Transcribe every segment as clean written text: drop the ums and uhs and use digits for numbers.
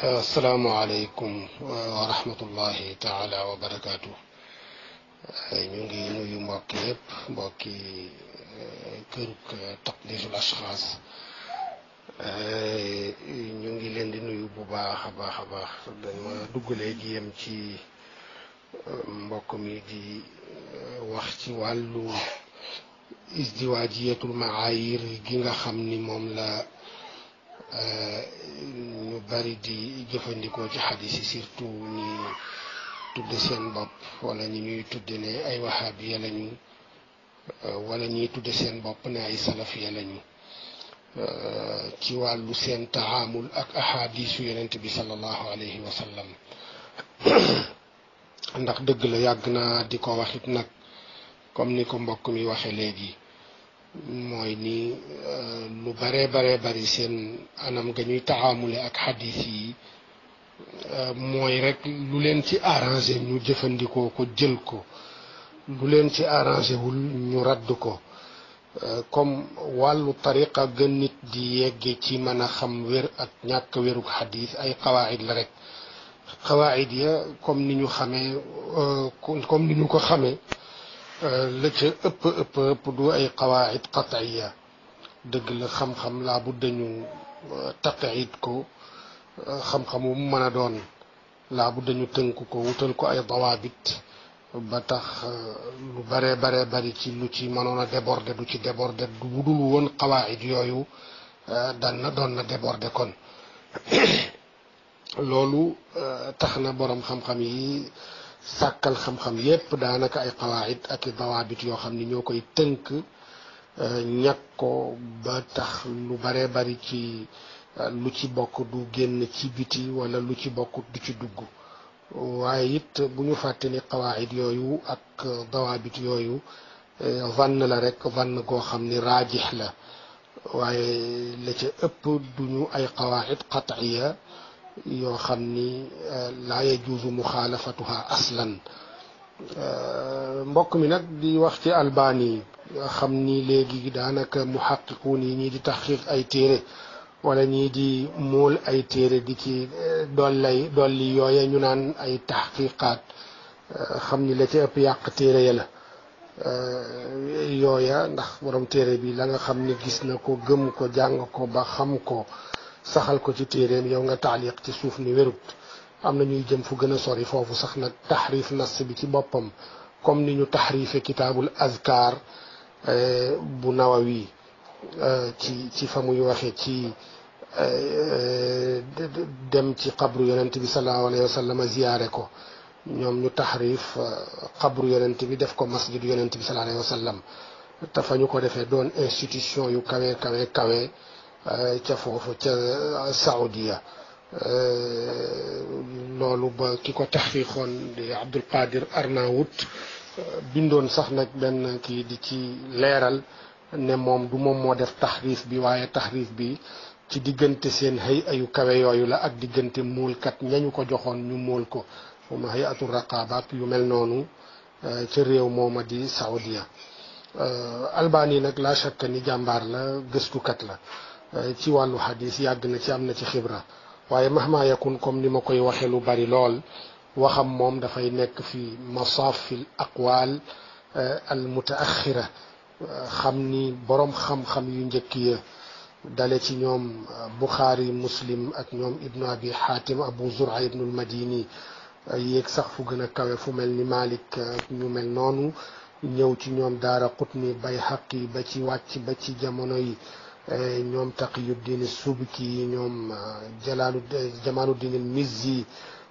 asalaamaaleykum wa rahmatullahi taala wa barakaatu. ñu ngi nuyu mbokki yëpp mbokki kërug taqdisul ashxaas ñu ngi leen di nuyu bu baax a baax a baax dama dugg léegi yem ci mbokk mi di wax ci wàllu isdiwaajiyatul maayir gi nga xam ni moom la ñu bari di jëfandikoo ci xadis yi surtout ñi tudde seen bopp wala ñi ñuy tudde ne ay wahabiya lañu wala ñuy tudde seen bopp ne ay salafiya lañu ci wàllu seen taamul ak ahadisu yonent bi sallallahu alayhi wa sallam ndax dëgg la yàgg naa di ko waxit nag comme ni ko mbokk mi waxe léegi mooy ni lu bare bari seen anam ga ñuy taamule ak xadis yi mooy rek lu leen ci arrangé ñu jëfandikoo ko jël ko lu leen ci arrangé wul ñu radd ko comme wàllu tariqa gën nit di yegge ci mën a xam wér ak ñàkk wérug xadis ay qawaid la rek qawaid ya comme ni ñu xamee comme ni ñu ko xamee la ca ëpp du ay qawaid qat'iya dëgg la xam-xam laa bu dañu taqid ko xam-xamu mu mën a doon laa bu dañu tënk ko wutal ko ay dawaabit ba tax lu bare bari ci lu ci mënoon a déborder du ci déborder du wudul woon qawaid yooyu doon na déborder kon loolu tax na boroom xam-xam yi sàkkal xam-xam yépp daanaka ay qawaid ak i dawaabit yoo xam ni ñoo koy tënk ñàkk ko ba tax lu bare bari ci lu ci bokk du génn ci biti wala lu ci bokk du ci dugg waaye it bu ñu fàtte ni qawaid yooyu ak dawaabit yooyu vann la rek vann goo xam ni raajix la waaye la ca ëpp duñu ay qawaid qat'iya yoo xam ni laa yajuuzu muxaalafatuha aslan mbokk mi nag di wax ci albani xam ni léegi daanaka muhaqiquun yi ñii di taxqiq ay téere wala ñii di móol ay téere di ci dolli yooye ñu naan ay taxqiqaat xam ni la ci ëpp yàq téere ya la yooya ndax borom téere bi la nga xam ni gis na ko gëm ko jàng ko ba xam ko saxal ko ci téeréem yow nga taaliq ci suuf ni wérut am na ñuy jëm fu gën a sori foofu sax nag taxrif nas bi ci boppam comme ni ñu taxrife kitaabul azkar bu nawawi ci fa muy waxe ci dem ci qabru yonent bi sallallahu alayhi wa sallam ziyaare ko ñoom ñu taxrif qabru yonent bi def ko masjid yonent bi sallallahu alayhi wa sallam te fa ñu ko defee doon institution yu kawe ca foofu ca Saoudia loolu ba ki ko taxqiqoon di Abdul Qadir Arnaout bindoon sax nag benn kii di ci leeral ne moom du moom moo def taxriif bi waaye taxriif bi ci diggante seen hay ayu kawe yooyu la ak diggante muulkat ñañu ko joxoon ñu muul ko moom hayatu raqabat yu mel noonu ca réew mooma di Saoudia Albani nag la shakka ni jàmbaar la gëstukat la ci wàllu xadis yàgg na ci am na ci xibra waaye mahma yakun comme ni ma koy waxe lu bari lool waxam moom dafay nekk fi masafil aqwal al mutaaxira xam ni boroom xam-xam yu njëkk ya dale ci ñoom Bukhari Muslim ak ñoom ibnu abi xaatim abu zur'a ibnul madini yéeg sax fu gën a kawe fu mel ni Malik ñu mel noonu ñëw ci ñoom daara qutni bayhaqi ba ci wàcc ba ci jamono yi ñoom taqiyuddin subki ñoom jamaluddin al mizzi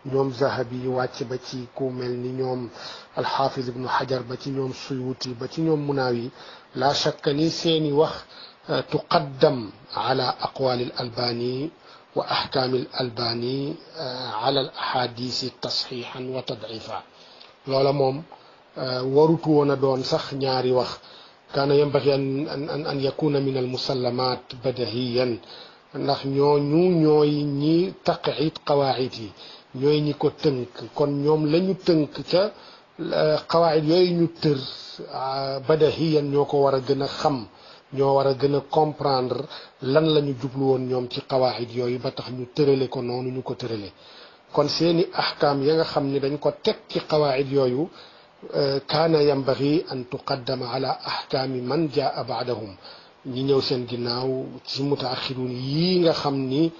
ñoom zahabi yu wàcc ba ci ku mel ni ñoom alxafiz ibnu xajar ba ci ñoom suyuti ba ci ñoom munaawi la shakka ni seeni wax tuqaddam ala aqwali al albani wa ahkaami al albani ala al ahadisi tasxiixan wa tadcifa loola moom warutu woon a doon sax ñaari wax kaana yambaxi an yakuna min al musallamat badahiyan ndax ñooy ñi taqid qawaid yi ñooy ñi ko tënk kon ñoom lañu tënk ca qawaid yooyu ñu tër badahiyan ñoo ko war a gën a xam ñoo war a gën a comprendre lan la ñu jublu woon ñoom ci qawaid yooyu ba tax ñu tërale ko noonu ñu ko tërale kon seeni ahkaam ya nga xam ni dañ ko teg ci qawaid yooyu kaana yambagi an tuqaddama ala ahkaami man jaa baadahum ñi ñëw seen ginnaaw ci mutaaxiruun yii nga xam ni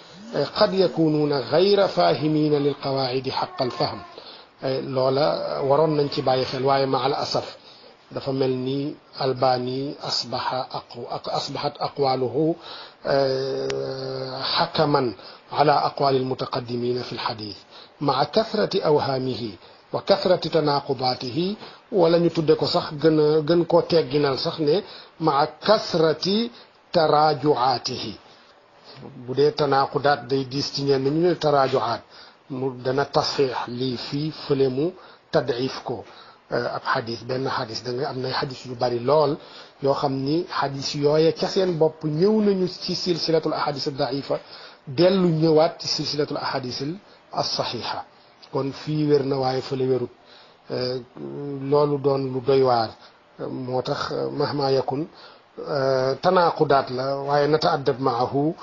qad yakunuuna gayra fahimina lil qawaidi xaqa al fahm loola waroon nañ ci bàyyi xel waaye ma al asaf dafa mel ni albani asbaxat aqwaluhu xakaman ala aqwali almutaqaddimina fi lxadis maa kathrati awhaamihi wa kathrati tanaqudatihi wala ñu tudde ko sax gën koo tegginal sax ne maa kathrati tarajuaatihi bu dee tanaqudaat day diis ci ñenn ñu ne tarajuaat mu dana tasxiix lii fii fële mu tadif ko ab xadis benn xadis da nga am nay xadis yu bari lool yoo xam ni xadis yooye ca seen bopp ñëw nañu ci silsilatul ahadis al daifa dellu ñëwaat ci silsilatul ahadis al saxiixa kon fii wér na waaye fële wérut loolu doon lu doy waar moo tax mahma yakun tanaaqudaat la waaye nata addab maahu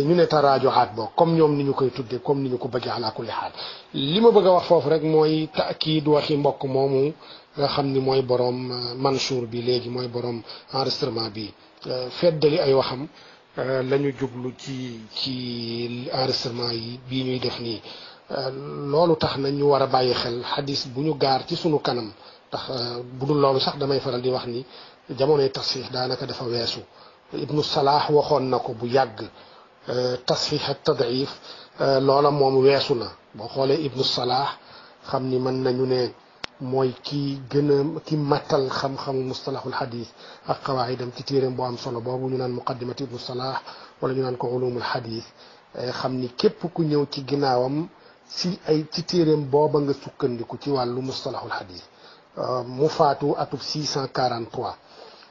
ñu ne taraajuaat boo comme ñoom ni ñu koy tudde comme ni ñu ko bëggee ala kulli xaal li ma bëgg a wax foofu rek mooy taakiid waxi mbokk moomu nga xam ni mooy borom mansour bi léegi mooy borom enregistrement bi feddali ay waxam la ñu jublu ci enregistrement yi bii ñuy def nii loolu tax na ñu war a bàyyi xel xadis bu ñu gaar ci sunu kanam ndax bu dul loolu sax damay faral di wax ni jamonoy tasxiix daanaka dafa weesu ibnu salah waxoon na ko bu yàgg tasxiix ak tadif loola moom weesu na boo xoolee ibnu salah xam ni mën nañu ne mooy ki gën a ki mattal xam-xamu mustalahul xadis ak qawaidam ci téeréem boo am solo boobu ñu naan muqaddimat ibnu salah wala ñu naan ko ulumul xadis xam ni képp ku ñëw ci ginnaawam ci téeréem booba nga sukkandiku ci wàllu mustalahul xadis mu faatu atub 643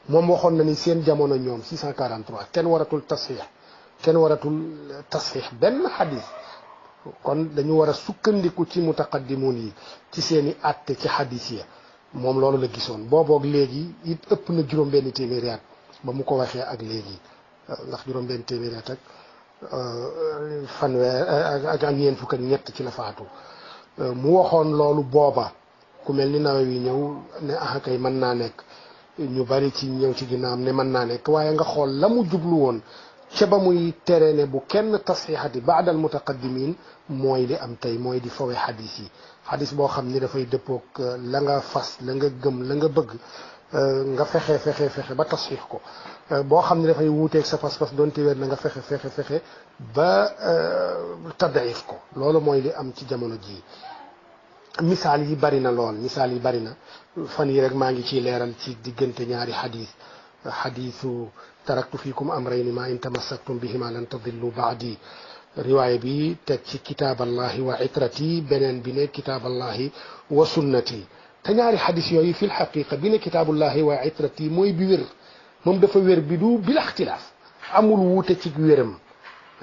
moom waxoon na ni seen jamono ñoom 643 kenn waratul tasxiix benn xadis kon dañu war a sukkandiku ci mutaqaddimun yi ci seeni àtte ci xadis ya moom loolu la gisoon booboog léegi it ëpp na juróom-benn téeméeri at ba mu ko waxee ak léegi ndax juróom-benn téeméeri at ak fanweer ak ñeent fukk ak ñett ci la faatu mu waxoon loolu booba ku mel ni Nawawi ñëw ne ah kay mën naa nekk ñu bari ci ñëw ci ginnaawam ne mën naa nekk waaye nga xool la mu jublu woon ca ba muy tere ne bu kenn tasxiixati baadal mutaqaddimin mooy li am tey mooy di fawe xadis yi xadis boo xam ni dafay dëppoog la nga fas la nga gëm la nga bëgg nga fexe ba tasxiix ko boo xam ne dafay wuuteeg sa fas-fas doonte wér na nga fexe ba tadif ko loolu mooy li am ci jamono jii misaal yi bari na lool misaal yi bari na fan yi rek maa ngi ciy leeral ci diggante ñaari xadis xadisu taraktu fiikum amrayni ma in tamassaktum bihima lan tadillu baadi riwaaya bi teg ci kitaaballahi wa itrati beneen bi ne kitaaballahi wa sunnati te ñaari xadis yooyu fil xaqiqa bi ne kitaabullahi wa itrati mooy bi wér moom dafa wér bi du bil ixtilaaf amul wuute ci wéram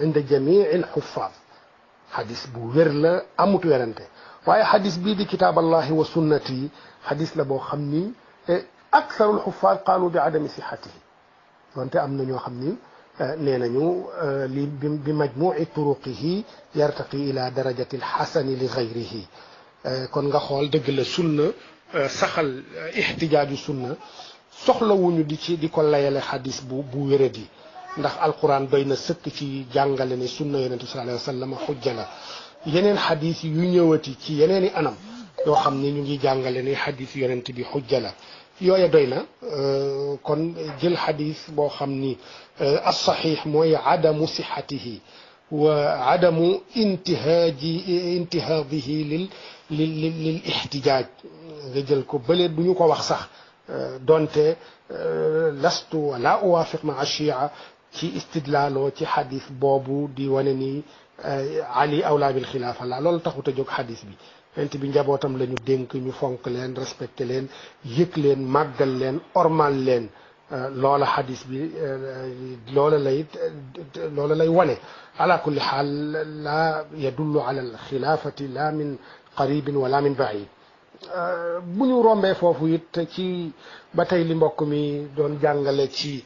inda jamii al xuffaaz xadis bu wér la amut werante waaye xadis bii di kitaaballahi wa sunnati xadis la boo xam ni aktharul xuffaaz qaalu bi adami sixatihi wante am na ñoo xam ni nee nañu li bi majmuci turuqihi yartaqi ila darajati alxasani li gayrihi kon nga xool dëgg la sunna saxal ixtijaaju sunna soxlawuñu di ko layale xadis bu wéradi ndax alquran doy na sëkk ci jàngale ne sunna yonente sallallahu alayhi wa sallam xujja la yeneen xadis yu ñëwati ci yeneeni anam yoo xam ni ñu ngi jàngale ne xadis yonente bi xujja la yooya doy na kon jël xadis boo xam ni alsaxiix mooy adamu sixatihi wa adamu intihaadihi lil ixtijaaj nga jël ko bële du ñu ko wax sax donte lastu wala uwaafiq ma achia ci istidlaaloo ci xadis boobu di wane ni ali awlaa bil xilaafa la loolu taxut a jóg xadis bi yonent bi njabootam la ñu dénk ñu fonk leen respecté leen yëg leen màggal leen ormal leen loola xadis bi loola lay wane ala kulli xaal laa yadullu ala alxilaafati la min qaribin wala min baid bu ñu rombee foofu it ci ba tey li mbokk mi doon jàngale ci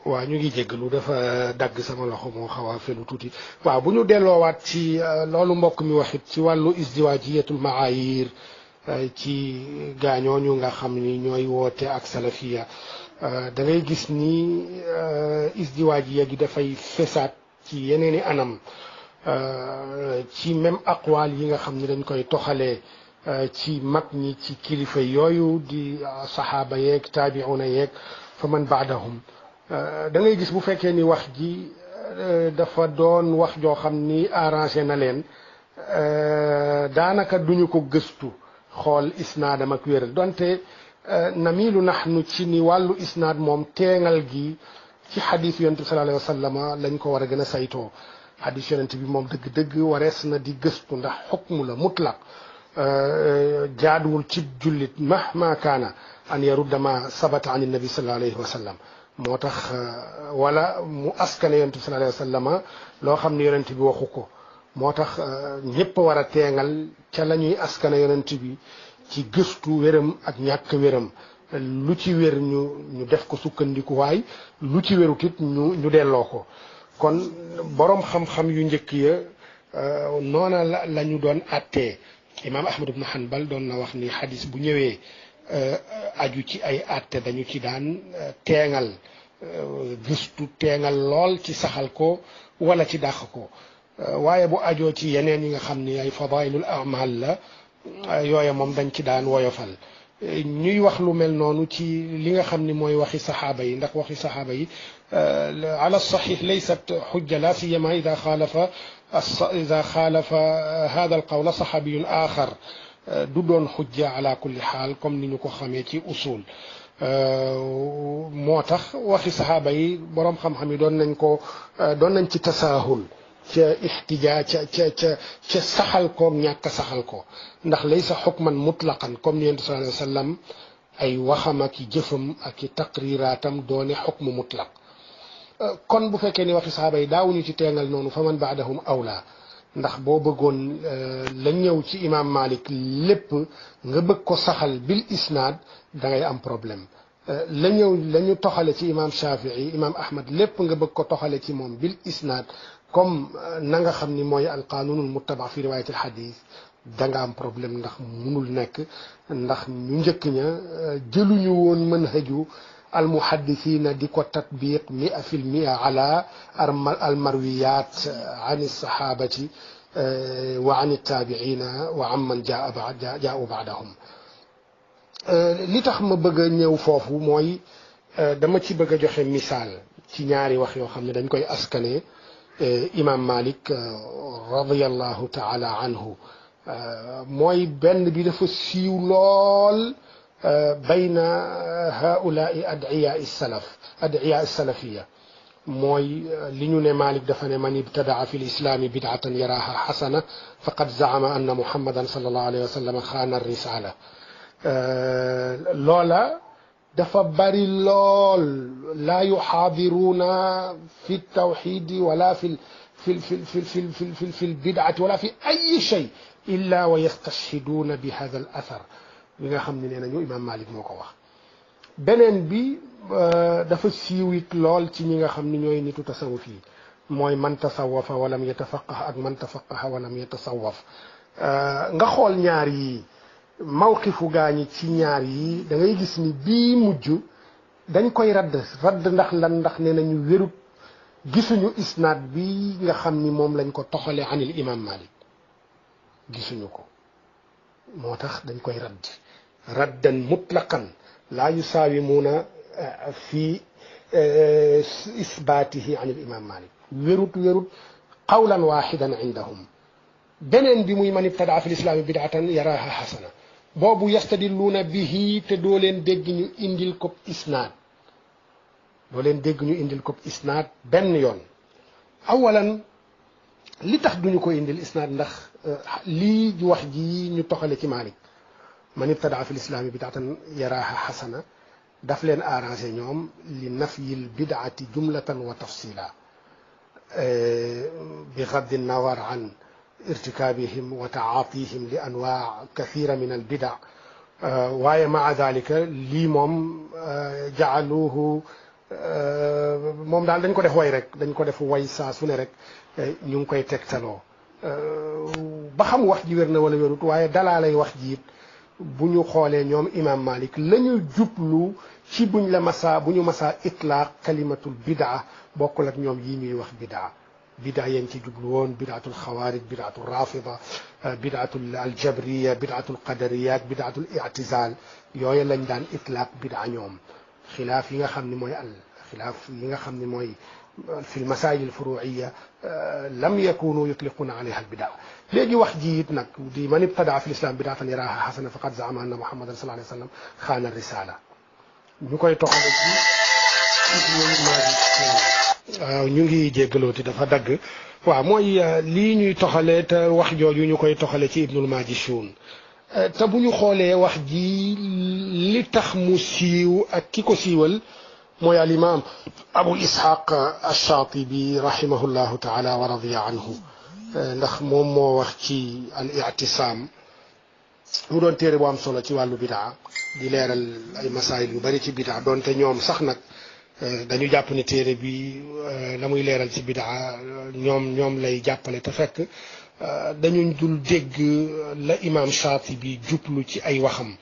waaw ñu ngi jéggalu dafa dagg sama loxo moo xaw a felu tuuti waaw bu ñu delloowaat ci loolu mbokk mi waxit ci wàllu isdiwaajiyatul maayir ci gaañooñu nga xam ni ñooy woote ak salafiya da ngay gis ni isdiwaajiya gi dafay fesaat ci yeneeni anam ci même aqwaal yi nga xam ni dañ koy toxalee ci mag ñi ci kilifa yooyu di saxaaba yeeg taabiuna yeeg fa man baadahum da ngay gis bu fekkee ni wax ji dafa doon wax joo xam ni arrangé na leen daanaka duñu ko gëstu xool isnaadam ak wéral donte namilu naxnu ci ni wàllu isnaad moom teengal gi ci xadis yonent bi sallallahu alayhi wa sallam lañ ko war a gën a saytoo xadis yonent bi moom dëgg-dëgg warees na di gëstu ndax xukmu la mutlaq jaaduwul ci jullit mahma kaana an yarudda ma sabata an nabi sallallahu alayhi wa sallam moo tax wala mu askane yonent bi sallallahu alayhi wa sallam loo xam ne yonent bi waxu ko moo tax ñëpp war a teengal ca la ñuy askane yonent bi ci gëstu wéram ak ñàkk wéram lu ci wér ñu def ko sukkandikuwaay lu ci wérut it ñu delloo ko kon borom xam-xam yu njëkk ya noona la ñu doon attee imaam Ahmad ibn Hanbal doon na wax ni xadis bu ñëwee aju ci ay atte dañu ci daan teengal gëstu teengal lool ci saxal ko wala ci dàq ko waaye bu ajoo ci yeneen yi nga xam ni ay fadailul amal la yooya moom dañ ci daan woyofal ñuy wax lu mel noonu ci li nga xam ni mooy waxi saxaaba yi ndax waxi saxaaba yi ala saxiix laysat xujja la siyama ida xaalafa hada al qawla saxaabiyun axar du doon xujja ala kulli xaal comme ni ñu ko xamee ci usul moo tax waxi saxaaba yi boroom xam-xam yi doon nañ ci tasaahul ca ixtijaa ca saxal ko ñàkk saxal ko ndax laysa xukman mutlaqan comme ni yonent sallallahu alayhi wa sallam ay waxam ak i jëfam ak i taqriraatam doone xukmu mutlaq kon bu fekkee ni waxi saxaaba yi daawuñu ci teengal noonu fa man baadahum awla ndax boo bëggoon la ñëw ci imam Malik lépp nga bëgg ko saxal bil isnaad da ngay am problème la ñu toxale ci imam Shafii imam Ahmad lépp nga bëgg ko toxale ci moom bil isnaad comme na nga xam ni mooy alqanunul muttaba fi riwayat al hadith da nga am problème ndax munul nekk ndax ñu njëkk ña jëluñu woon manhaju almuhaddithina di ko tatbiq 100% ala almarwiyat an sahabati wa an tabiina wa amman jaau baadahum li tax ma bëgg a ñëw foofu mooy dama ci bëgg a joxe misaal ci ñaari wax yoo xam ne dañ koy askane imam Malik radiyallahu taala anhu mooy benn bi dafa siiw lool bayna haulaai adiya salafiya mooy li ñu ne Malik dafa ne man ibtadaa fi lislaami bidatan yaraha xasana faqad zaama anna muhammadan sallallahu alayhi wa sallam xaana risala loola dafa bari lool laa yuxaadiruuna fi tawxidi wala fi lbidati wala fi ay shay illa wa yastashhiduuna bi hada al athar bi nga xam ne nee nañu imam Malik moo ko wax beneen bi dafa siiwit lool ci ñi nga xam ni ñooy nitu tasawuf yi mooy man tasawafa walam yatafaqah ak man tafaqaha walam yatasawaf nga xool ñaar yi mawqifu gaañi ci ñaar yi da ngay gis ni bii mujj dañ koy radd ndax lan ndax nee nañu wérut gisuñu isnaad bi nga xam ni moom lañ ko toxale anil imam Malik gisuñu ko moo tax dañ koy raddan mutlaqan laa yusaawimuuna fi isbaatihi anil imam Malik wérut qawlan waaxidan indahum beneen bi muy man ibtadaa fi lislaami bidatan yaraha xasana boobu yastadilluuna bihi te doo leen dégg ñu indil ko isnaad benn yoon awalan li tax duñu ko indil isnaad ndax lii wax ji ñu toxale ci Malik man ibtadaa fi lislaami bidatan yaraha xasana daf leen arrangé ñoom li nafyil bidaati jumlatan wa tafsila bi gaddi nawar an irtikabihim wa taatihim li anwaa kathira min albida waaye maa dalika lii moom jaaluhu moom daal dañ ko def way rek dañ ko def way saa su ne rek ñu ngi koy tegtaloo ba xam wax ji wér na wala wérut waaye dalaa lay wax ji it bu ñu xoolee ñoom imam Malik la ñu jublu ci bu ñu masaa itlaaq kalimatul bidaa bokkul ak ñoom yi ñuy wax bidaa yéen ci jublu woon bidaatul xawaarij bidaatul rafida bidaatul aljabriya bidaatul qadariya ak bidaatul i'tizaal yooyu lañ daan itlaaq bidaa ñoom xilaaf yi nga xam ne mooy fi lmasail alfuruiya lam yakunu yutliquna alayha albidaa léegi wax ji it nag di man ibtadaa fi lislam bidaatan yaraaha xasana faqad zaama anna muhammadan sallallahu alayhi wa sallam xaana risala ñu koy toxale ci waaw ñu ngi jéggalooti dafa dagg waaw mooy lii ñuy toxale te wax jooju ñu koy toxale ci ibnul majishun te bu ñu xoolee wax ji li tax mu siiw ak ki ko siiwal mooy al imam abu ishaq ash-shatibi rahimahullahu taala wa radiya anhu ndax moom moo wax ci al i'tisam mu doon téere bu am solo ci wàllu bidaa di leeral ay masaayil yu bari ci bidaa doonte ñoom sax nag dañu jàpp ni téere bi la muy leeral ci bidaa ñoom lay jàppale te fekk dañu dul dégg la imam Shaatibi jublu ci ay waxam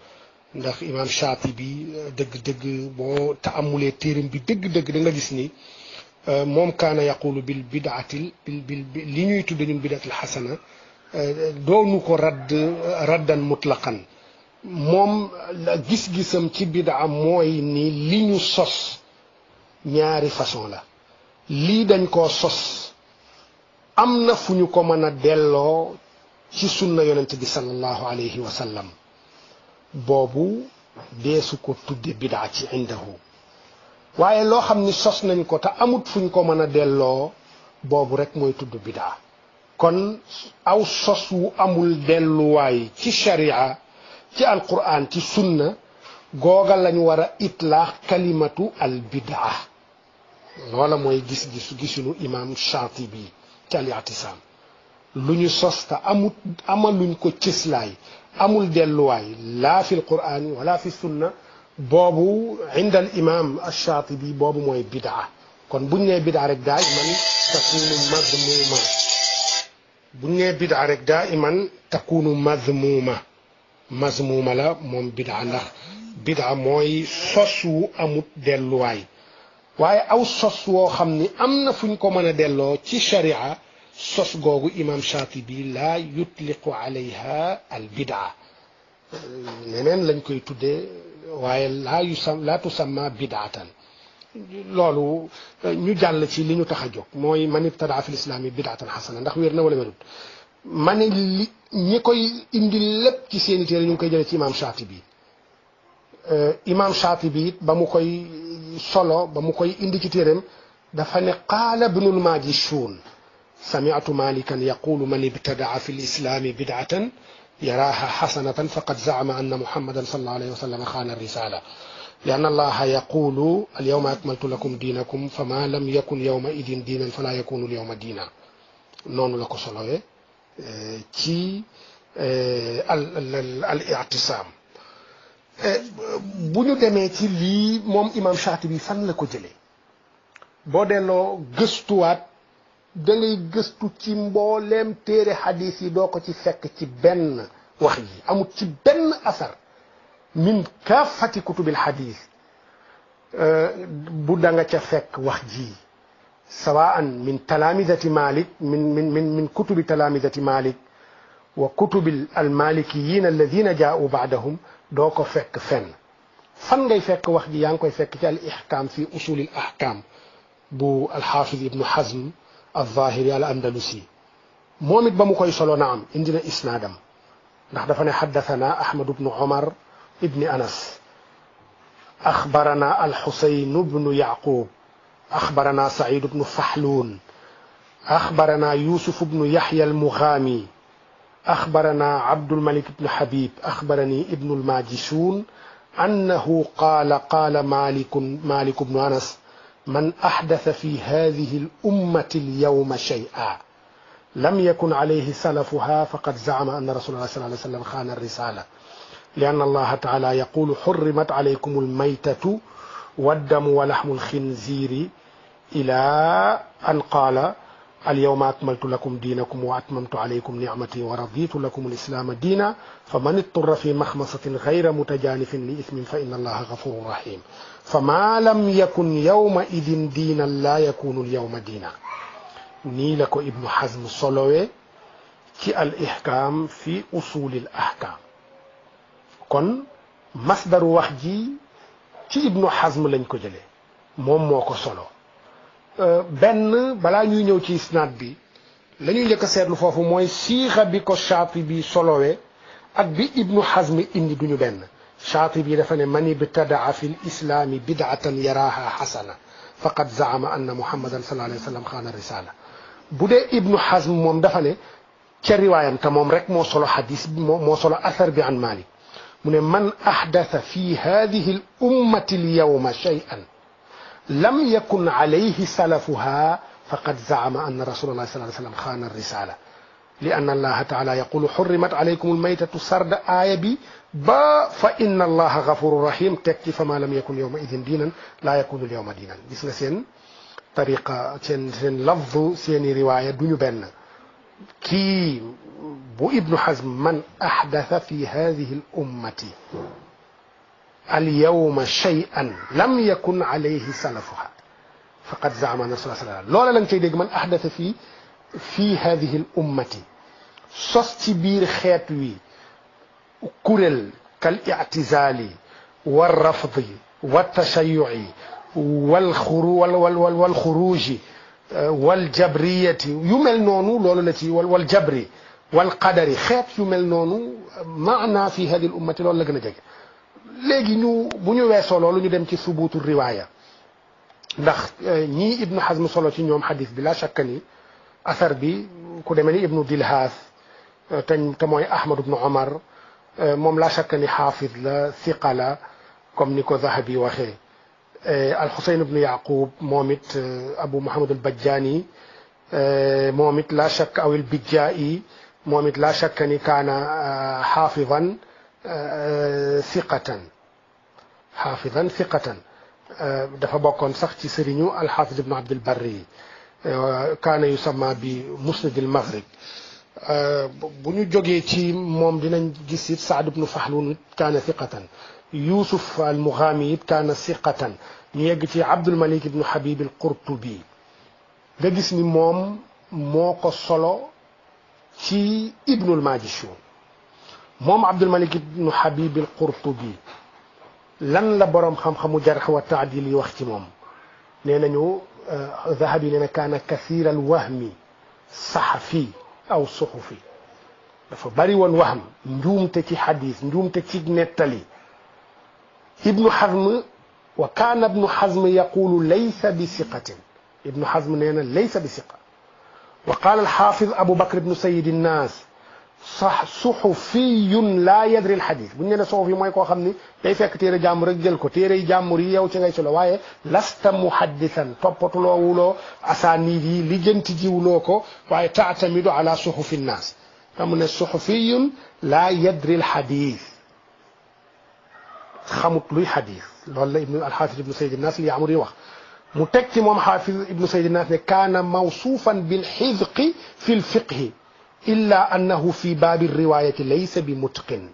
ndax imam Shaatibi dëgg-dëgg boo taamulee téeram bi dëgg-dëgg da nga gis ni moom kaana yaqulu bil bidaatil li ñuy tudde ñun bidaatil xasana doonu ko raddan mutlaqan moom gis-gisam ci bidaa mooy ni li ñu sos ñaari façon la lii dañ koo sos am na fu ñu ko mën a delloo ci sunna yonent bi sallallahu alayhi wa sallam boobu deesu ko tudde bidaa ci indahu waaye loo xam ni sos nañ ko te amut fu ñu ko mën a delloo boobu rek mooy tudd bidaa kon aw sos wu amul delluwaay ci sharia ci alquran ci sunna googa lañ war a itlaax kalimatu al bidaa loola mooy gisunu imam Shaatibi ci al i'tisaam lu ñu sos te amaluñ ko cëslaay amul delluwaay laa fi alquran wala fi sunna boobu inda al imam Shaatibi boobu mooy bidaa kon buñ nee bidaa rek daa iman takunu mazmuma buñ nee bidaa rek daa iman takunu mazmuma la moom bidaa ndax bidaa mooy sos wu amut delluwaay waaye aw sos woo xam ni am na fuñ ko mën a delloo ci sharia sos googu imam Shaatibi laa yutliqu alayha al bidaa neneen lañ koy tuddee waaye laa tusamma bidaatan loolu ñu jàll ci li ñu tax a jóg mooy man ibtadaa fi lislaami bidaatan xasana ndax wér na wala wérut ma ne li ñi koy indi lépp ci seeni téere ñu ngi koy jëlee ci imam Shaatibi imam Shaatibi it ba mu koy solo ba mu koy indi ci téereem dafa ne qaala ibnul majishun sami'tu malikan yaqulu man ibtadaa fi lislaami bid'atan yaraaha xasanatan faqad zaama anna muhammadan sallallahu alayhi wa sallam xaana risala li anna allaha yaqulu alyawma akmaltu lakum diinakum fama lam yakun yawma idin diinan fala yakunu alyawma diina noonu la ko solowee ci al i'tisaam bu ñu demee ci lii moom imam Shaatibi fan la ko jëlee boo delloo gëstuwaat da ngay gëstu ci mbooleem téere xadis yi doo ko ci fekk ci benn wax yi amul ci benn asar min kaafati kutubil xadis bu da nga ca fekk wax ji sawaan min talaamidati Malik min kutubi talaamidati Malik wa kutubi almalikiyin alladina jaau baadahum doo ko fekk fenn fan ngay fekk wax ji yaa ngi koy fekk ci al ihkam fi usul al ahkam bu alxaafid ibnu Hazm al-Zahiri al-Andalusi moom it ba mu koy solo naam indi na isnaadam ndax dafa ne xaddathana Ahmad ibnu Omar ibni Anas axbarana al-Xusayn ibnu Yaqub axbarana Saïd ibnu Faxluun axbarana Yusuf ibnu Yaxya al-Mugaami axbarana Abdulmalik ibnu Habib axbarani ibnu al-Majishun annahu qaala Malik ibnu Anas man axdasa fi hadihi al-ummati al-yawma shay'an lam yakun alayhi salafuha faqad zaama anna rasulallah sallallahu alayhi wa sallam xaana ar-risala li anna allaha taala yaqulu xurrimat alaykum al-maytatu wad-damu wa laxmu al-xinziiri ila an qaala alyawma akmaltu lakum diinakum wa atmamtu alaykum nicmati wa raditu lakum alislaama diina fa man itturra fi maxmasatin gayra mutajanifin li ismin fa inna allaha gafurun rahim fa ma lam yakun yawma idin diinan laa yakunu alyawma diina. nii la ko ibnu Hazm solowee ci al ihkaam fi usulil ahkaam. kon masdaru wax ji ci ibnu Hazm lañ ko jëlee moom moo ko solo. benn balaa ñuy ñëw ci isnaad bi la ñuy njëkk a seetlu foofu mooy siixa bi ko Shaatibi solowee ak bi ibnu Hazm indi duñu benn. Shaatibi dafa ne man ibtadaa fi lislaami bid'atan yaraaha xasana faqad zaama anna muhammadan sallallahu alayhi wa sallam xaana risala. bu dee ibnu Hazm moom dafa ne ca riwaayam te moom rek moo solo xadis bi moo solo athar bi an Malik mu ne man ahdatha fi hadihi l ummati l yawma shay'an lam yakun alayhi salafuha faqad zaama anna rasulullah sallallahu alayhi wa sallam xaana risala li anna allaha taala yaqulu xurrimat alaykum almaytatu sarda aaya bi ba fa inna allaha gafuru rahim teg ci fa ma lam yakun yawma idin diinan laa yakunu l yawma diinan. gis nga seen tariqa seen lafdu seeni riwaaya duñu benn. kii bu ibnu Hazm man ahdatha fi hadihi l ummati alyawma shay'an lam yakun alayhi salafuha faqad zaama anna rasulullah sallallahu alayhi wa sallam loola lañ cay dégg man ahdatha fi hadihi l ummati sos ci biir xeet wi kuréel kal i'tizaali wal rafdi wal tashayu'i wal xuruuji wal jabriyati yu mel noonu loolu la ci wal jabri wal qadari xeet yu mel noonu maana fi hadihi l ummati loolu la gën a jege. léegi bu ñu weesoo loolu ñu dem ci subuutu riwaaya ndax ñii ibnu Hazm solo ci ñoom xadis bi la shakka ni asar bi ku demee ni ibnu Dilhaas te mooy Ahmad ibnu Omar moom la shakka ni xaafid la siqa la comme ni ko Zahabi waxee. Al-Husayn ibnu Yaqub moom it Abu Muhammad al-Bajjani moom it la shakka aw al-Bijjaa'i moom it la shakka ni kaana xaafidan siqatan dafa bokkoon sax ci sëriñu alxaafid ibnu abdul barri kaana yusamma bi musnad al maghrib. bu ñu jógee ci moom dinañ gis it Saad ibnu Fahlun it kaana siqatan Yusuf al Mughami it kaana siqatan ñu yegg ci Abdul Malik ibnu Habib al Qurtubi nga gis ni moom moo ko solo ci Ibnul Majishun. moom Abdul Malik ibnu Habib al Qurtubi lan la boroom xam-xamu jarx wa taadil yi wax ci moom nee nañu Zahabi nee na kaana kathir al wahmi saxafi aw suxufi dafa bari woon waham njuumte ci xadis njuumte ci nettali. ibnu Hazm wa kaana ibnu Hazm yaqulu laysa bi siqatin ibnu Hazm nee na laysa bi siqa. wa qaala al xaafid Abu Bakr ibnu Sayyid an-Naas sax suxufiyun laa yadri al xadis bu ñu nee suxufi mooy koo xam ni day fekk téere jàmbur rek jël ko téere yi jàmbur yi yow ci ngay solo waaye lasta muhaddisan toppatuloo wuloo asaaniid yi lijjanti jiwuloo ko waaye taatamidu ala suxufi nnaas mu ne suxufiyun laa yadri al xadis xamut luy xadis loolu la ibnu alxaafis ibnu Sayyid an-Naas li Yaamuri wax mu teg ci moom xaafis ibnu Sayyid an-Naas ne kaana mawsuufan bil xidqi fi l fiqhi illa annahu fi baabi riwaayati laysa bi mutqin.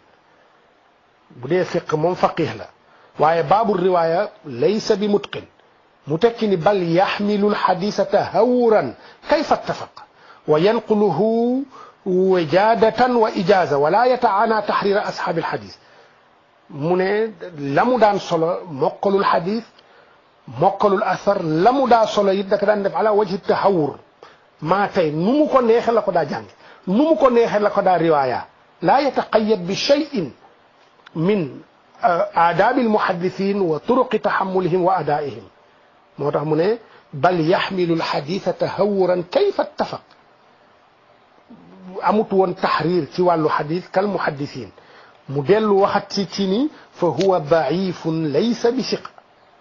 bu dee fiq moom faqih la waaye baabu riwaaya laysa bi mutqin mu tekki ni bal yaxmilu lxadisa tahawuran kayfa ttafaq wa yanquluhu wijaadatan wa ijaaza wala yataana taxrira ashaabi alxadis. mu ne la mu daan solo mokkalul xadis mokkalul asar la mu daa solo it daka daan def ala wajhi tahawur maa tey nu mu ko neexe la ko daa jàng nu mu ko neexee la ko daa riwaaya laa yataqayyad bi shay'in min aadaabi almuhaddithin wa turuqi tahammulihim wa adaa'ihim moo tax mu ne bal yaxmilu alxaditha tahawuran kayfa ttafaq amut woon taxriir ci wàllu xadis kal muhaddithin mu dellu waxat ci ni fa huwa daifun laysa bi siqa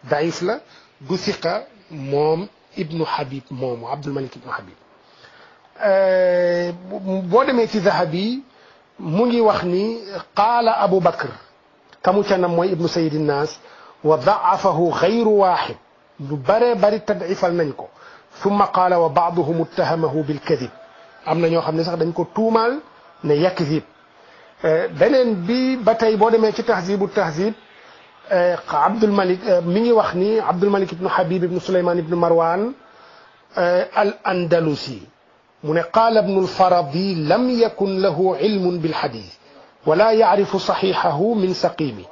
daif la du siqa moom ibnu Habib moomu Abdul Malik ibnu Habib. boo demee ci Zahabi mu ngi wax ni qaala Abu Bakr kamu ca nam mooy ibnu Sayyid an-Naas wa daafahu xayru waaxid ñu bare bari tadifal nañ ko summa qaala wa baaduhum ittahamahu bilkadib am na ñoo xam ne sax dañ ko tuumaal ne yakzib beneen bi ba tey boo demee ci tahzibu tahzib Abdul Malik mi ngi wax ni Abdul Malik ibnu Habib ibnu Suleyman ibnu Marwan al andalusi mu ne qaala ibnu alfaradi lam yakun lahu ilmun bilxadis wala yacrifu saxiixahu min saqimi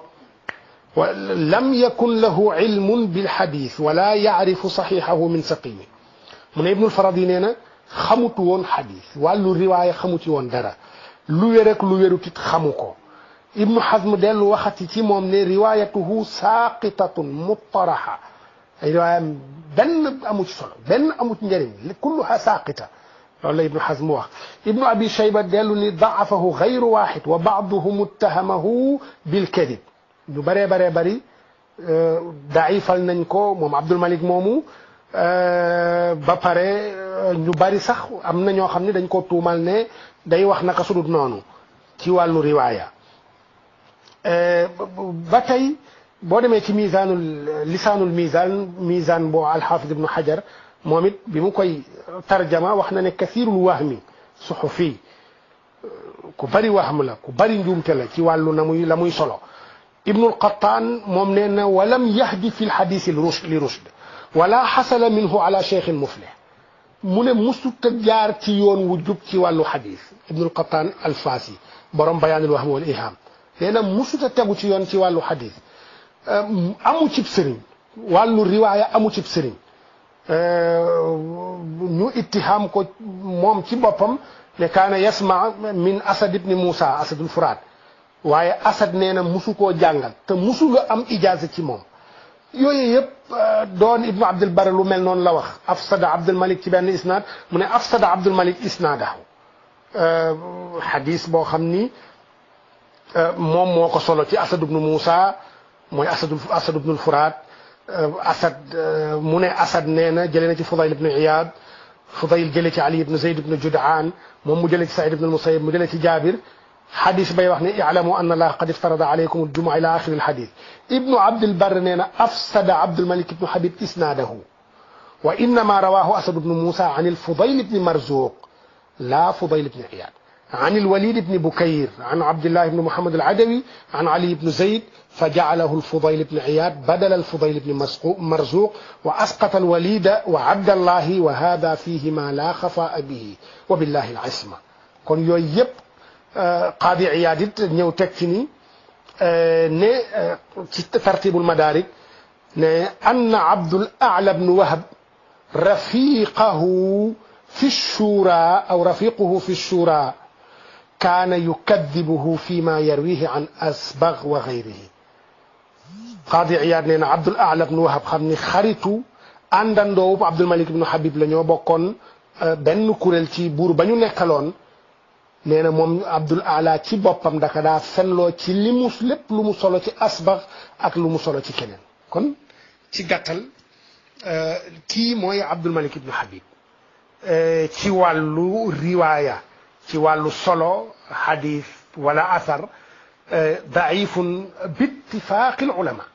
lam yakun lahu ilmun bilxadis wala yacrifu saxiixahu min saqimi mu ne ibnu alfaradi nee na xamutu woon xadis wàllu riwaaya xamuti woon dara lu wér ak lu wérut it xamu ko ibnu Hazm dellu waxati ci moom ne riwaayatuhu saaqitatun muttaraxa ay riwaayam benn amu ci solo benn amu ci njëriñ kulluha saaqita loolu la ibnu Hazm wax ibnu abi shayba dellu ni daafahu gayru waaxid wa baaduhum ittahamahu bilkadib ñu baree baree bari daifal nañ ko moom Abdul Malik moomu ba pare ñu bari sax am na ñoo xam ne dañ ko tuumal ne day wax naka sudut noonu ci wàllu riwaaya ba tey boo demee ci misaanul lisaanul misaan boo alxaafid ibnu xajar moom it bi mu koy tarjama wax na ne kasirul wahmi suxufi ku bari wahm la ku bari njuumte la ci wàllu la muy solo ibnul qattaan moom nee na walam yahdi fi lxadisi li rushd wala xasala minhu ala cheikhin muflih mu ne musuta jaar ci yoon wu jub ci wàllu xadis ibnul qattaan alfaasi borom bayaanul wahm wal iham nee na musuta tegu ci yoon ci wàllu xadis amu cib sëriñ wàllu riwaaya amu cib sëriñ ñu ittiham ko moom ci boppam ne kaana yasma min asad ibni moussa asadul furaat waaye asad nee na musu koo jàngal te musu la am ijaaza ci moom yooyu yëpp doon ibnu abdul bar lu mel noonu la wax afsada abdul malik ci benn isnaad mu ne afsada abdul malik isnaadahu xadis boo xam ni moom moo ko solo ci asad ibnu moussa mooy asad ibnul furaat asad mu ne asad nee na jëlee na ci fudayl ibnu iyaad fudayl jëlee ci ali ibnu zayd ibnu judaan moom mu jëlee ci saïd ibnu almusayib mu jëlee ci jaabir xadis bay wax ne i'lamu anna allah qad iftarada alaykum aljumua ila axiri alxadis ibnu abdul bar nee na afsada abdul malik ibnu habib isnaadahu wa innama rawahu asad ibnu musa an alfudayl ibni marzuq la fudayl ibni iyaad عن الوليد بن بكير عن عبد الله بن محمد العدوي عن علي بن زيد فجعله الفضيل بن عياد بدل الفضيل بن مرزوق وأسقط الوليد وعبد الله وهذا فيه ما لا خفاء به وبالله العصمة kon yooyu yëpp qaadi Iyaad it ñëw teg ci ni ne ci tartibul madaarik ne anna Abdul A'la bnu Wahb rafiqahu fi shura aw rafiquhu fi shura kaana yukadibuhu fi ma yarwihi an asbagh wa gayrihi qaadi Iyaad nee na Abdul A'la bnu Wahb xam ni xaritu àndandoowu Abdul Malik ibnu Habib la ñoo bokkoon benn kuréel ci buur ba ñu nekkaloon nee na moom Abdul A'la ci boppam daka daa fenloo ci li mu lépp lu mu solo ci asbagh ak lu mu solo ci keneen kon ci gàttal kii mooy Abdul Malik ibnu Habib ci wàllu riwaaya ci wàllu solo xadis wala athar daifun bittifaaqi ulama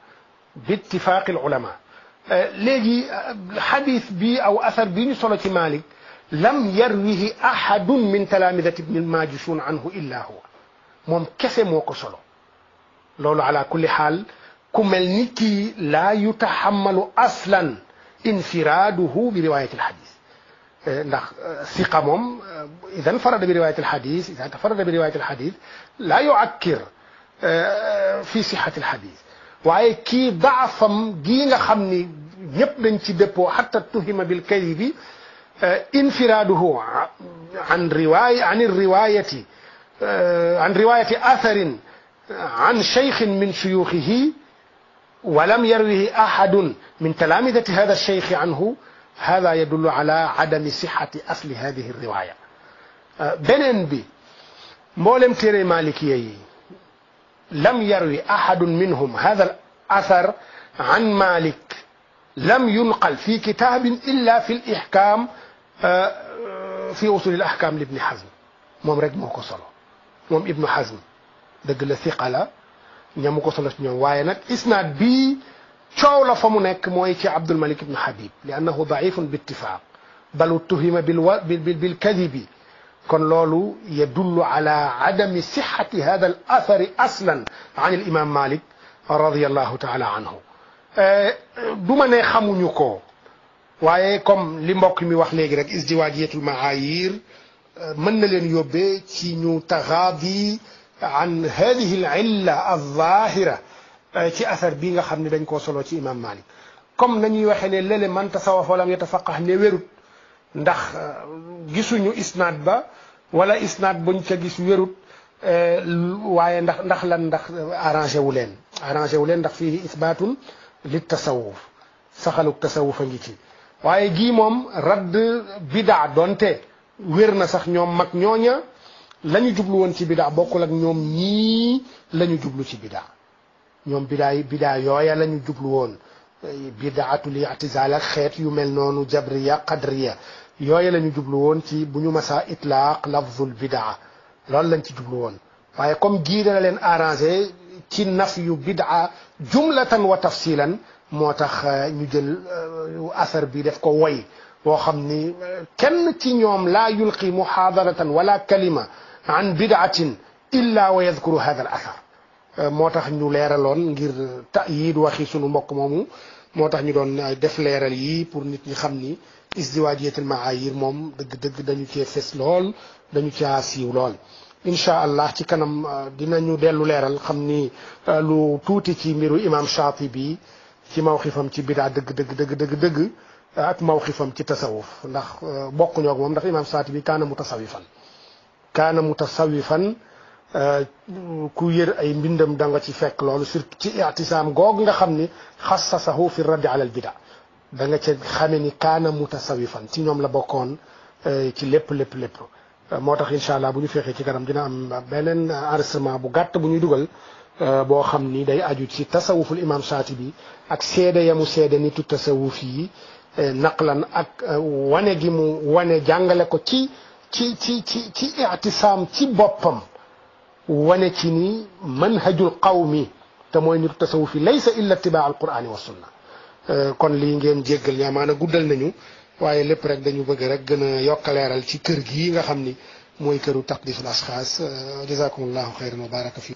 bittifaaqi ulama léegi xadis bi aw athar bi ñu solo ci Malik lam yarwihi ahadun min talaamidati ibni majishun anhu illa huwa moom kese moo ko solo loolu ala kulli xaal ku mel ni kii laa yutaxammalu aslan infiraaduhu bi riwayati alxadis ndax siqa moom ida nfarada bi riwayati alxadis ida tafarada bi riwayati alxadis laa yuakkir fi sixati alxadis waaye kii daafam gii nga xam ni ñëpp dañ ci dëppoo xatta tuhima bilkadibi infiraaduhu an riwayati atharin an cheikhin min shuyuxihi ولم يروه أحد من تلامذة هذا الشيخ عنه هذا يدل على عدم صحة أصل هذه الرواية beneen bi mboolem téere Maalikiya yi لم يروي أحد منهم هذا الأثر عن مالك لم ينقل في كتاب إلا في الإحكام في أصول الأحكام لابن حزم moom rek moo ko solo moom Ibnu Hazm dëgg la siqa la ñamu ko solo ci ñoom waaye nag isnaad bii coow la fa mu nekk mooy ci Abdul Malik ibn Habib li annahu daifun bi ittifaq bal utuhima bil kadibi kon loolu yadullu ala adami sixati hada al athari aslan an al imam Malik radiyallahu taala anhu du ma ne xamuñu ko waaye comme li mbokk mi wax léegi rek izdiwaajiyatul maayir mën na leen yóbbee ci ñu taxaadi an hadihi al illa al zahira ci athar bii nga xam ne dañ koo solo ci imam Malik comme nañuy waxee ne lële man tasawaf walam yatafaqah ne wérut ndax gisuñu isnaad ba wala isnaad buñ ca gis wérut waaye ndax lan ndax arrangé wu leen ndax fii isbaatun li tasawuf saxaluk tasawuf a ngi ci waaye gii moom radd bidaa donte wér na sax ñoom mag ñooña la ñu jublu woon ci bidaa bokkul ak ñoom ñii la ñu jublu ci bidaa ñoom bidaa yooya la ñu jublu woon bidaatul i'tizaal ak xeet yu mel noonu jabriya qadriya yooya la ñu jublu woon ci bu ñu masaa itlaaq lafzul bidaa loolu lañ ci jublu woon waaye comme gii dana leen arrangé ci naf yu bidaa jumlatan wa tafsilan moo tax ñu jël asar bi def ko woy boo xam ni kenn ci ñoom laa yulqi muhaadaratan wala kalima an bidaatin illa wa yadkuru hada al asar moo tax ñu leeraloon ngir ta'yid waxi sunu mbokk moomu moo tax ñu doon def leeral yi pour nit ñi xam ni izdiwaajiyatul maayir moom dëgg-dëgg dañu cee fes lool dañu caa siiw lool incha allah ci kanam dinañu dellu leeral xam ni lu tuuti ci mbiru imam Shaatibi ci mawxifam ci bidaa dëgg ak mawxifam ci tasawuf ndax bokkuñoo ak moom ndax imam Shaatibi kaana mutasawifan ku yër ay mbindam da nga ci fekk loolu surtout ci i'tisaam googu nga xam ni xassasahu fi raddi ala al bida da nga ca xame ni kaana mutasawifan ci ñoom la bokkoon ci lépp moo tax incha allah bu ñu feexee ci kanam dina am beneen enregistrement bu gàtt bu ñuy dugal boo xam ni day aju ci tasawuful imam Shaatibi ak seede yamu seede nitu tasawuf yi naqlan ak wane gi mu wane jàngale ko ci i'tisaam ci boppam wane ci ni manhajul qawmi te mooy nitu tasawuf yi laysa illa ittibaa alqurani wa sunna kon lii ngeen jéggal ñaamaana guddal nañu waaye lépp rek dañu bëgg rek gën a yokkaleeral ci kër gi nga xam ni mooy këru taqdisul ashxaas jazakumullahu xayran wa baraka fi